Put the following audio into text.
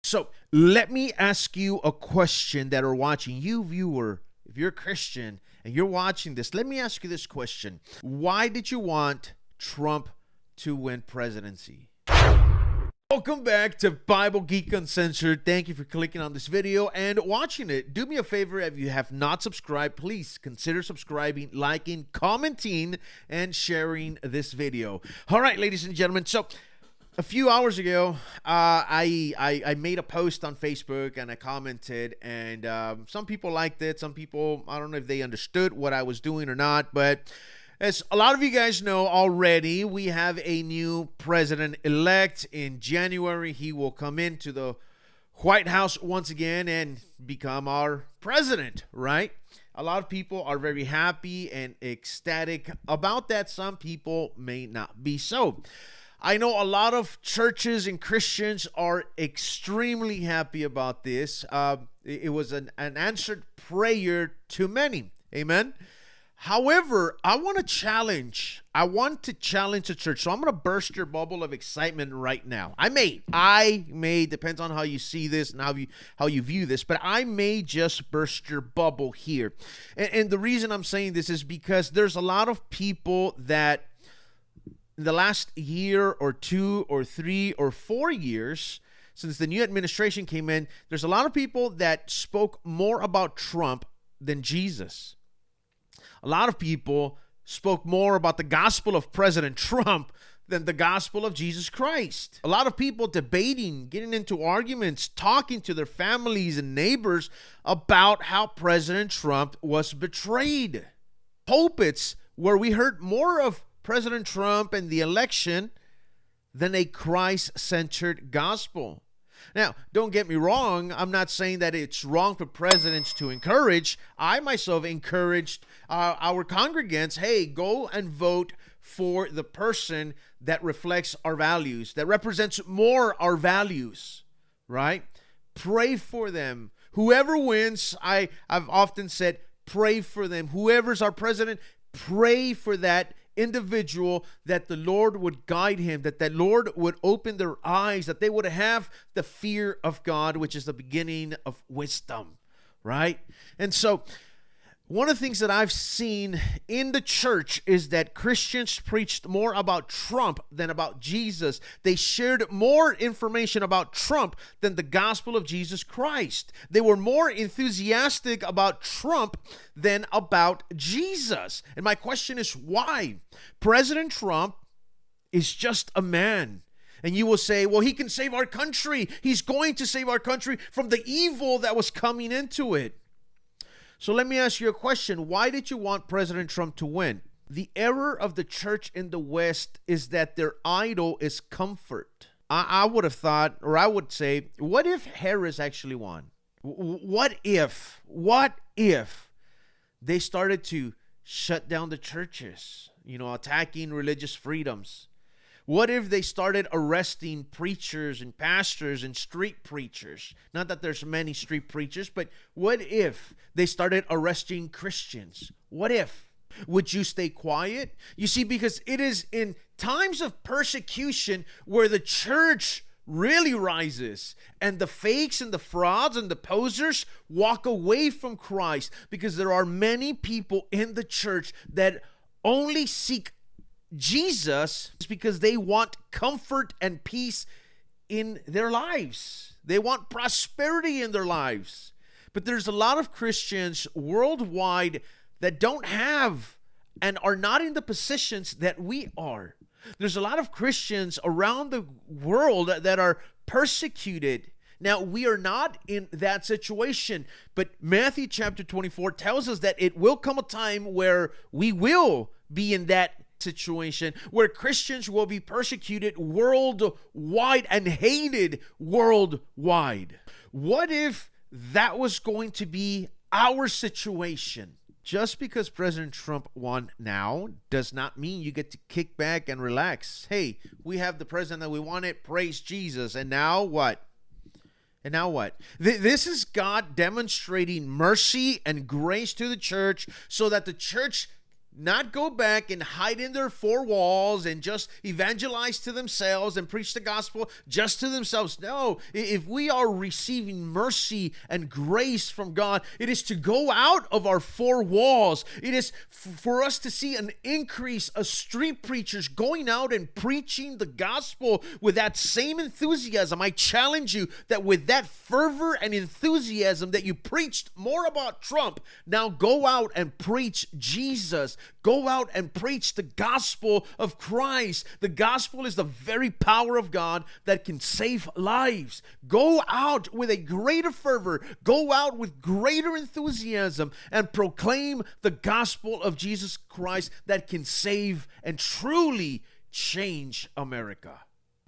So let me ask you a question that are watching. You viewer, if you're a Christian and you're watching this, let me ask you this question. Why did you want Trump to win presidency? Welcome back to Bible Geek Uncensored. Thank you for clicking on this video and watching it. Do me a favor, if you have not subscribed, please consider subscribing, liking, commenting, and sharing this video. All right, ladies and gentlemen. So a few hours ago, I made a post on Facebook and I commented, and some people liked it. Some people, I don't know if they understood what I was doing or not, but as a lot of you guys know already, we have a new president-elect. In January, he will come into the White House once again and become our president, right? A lot of people are very happy and ecstatic about that. Some people may not be so. I know a lot of churches and Christians are extremely happy about this. It was an answered prayer to many. Amen. However, I want to challenge the church. So I'm going to burst your bubble of excitement right now. I may, depends on how you see this and how you view this, but I may just burst your bubble here. And the reason I'm saying this is because there's a lot of people that in the last year or 2 or 3 or 4 years, since the new administration came in, there's a lot of people that spoke more about Trump than Jesus. A lot of people spoke more about the gospel of President Trump than the gospel of Jesus Christ. A lot of people debating, getting into arguments, talking to their families and neighbors about how President Trump was betrayed. Pulpits where we heard more of President Trump and the election than a Christ-centered gospel. Now, don't get me wrong. I'm not saying that it's wrong for presidents to encourage. I myself encouraged our congregants, hey, go and vote for the person that reflects our values, that represents more our values, right? Pray for them. Whoever wins, I've often said, pray for them. Whoever's our president, pray for that individual, that the Lord would guide him, that the Lord would open their eyes, that they would have the fear of God, which is the beginning of wisdom, right? And so one of the things that I've seen in the church is that Christians preached more about Trump than about Jesus. They shared more information about Trump than the gospel of Jesus Christ. They were more enthusiastic about Trump than about Jesus. And my question is, why? President Trump is just a man. And you will say, well, he can save our country. He's going to save our country from the evil that was coming into it. So let me ask you a question. Why did you want President Trump to win? The error of the church in the West is that their idol is comfort. I would have thought, or I would say, what if Harris actually won? What if they started to shut down the churches, attacking religious freedoms? What if they started arresting preachers and pastors and street preachers? Not that there's many street preachers, but what if they started arresting Christians? What if? Would you stay quiet? You see, because it is in times of persecution where the church really rises and the fakes and the frauds and the posers walk away from Christ, because there are many people in the church that only seek Jesus because they want comfort and peace in their lives. They want prosperity in their lives. But there's a lot of Christians worldwide that don't have and are not in the positions that we are. There's a lot of Christians around the world that are persecuted. Now, we are not in that situation, but Matthew chapter 24 tells us that it will come a time where we will be in that situation, where Christians will be persecuted worldwide and hated worldwide. What if that was going to be our situation? Just because President Trump won now does not mean you get to kick back and relax. Hey, we have the president that we wanted. Praise Jesus. And now what? This is God demonstrating mercy and grace to the church so that the church Not go back and hide in their four walls and just evangelize to themselves and preach the gospel just to themselves. No, if we are receiving mercy and grace from God, it is to go out of our four walls. It is for us to see an increase of street preachers going out and preaching the gospel with that same enthusiasm. I challenge you that with that fervor and enthusiasm that you preached more about Trump, now go out and preach Jesus. Go out and preach the gospel of Christ. The gospel is the very power of God that can save lives. Go out with a greater fervor. Go out with greater enthusiasm and proclaim the gospel of Jesus Christ that can save and truly change America.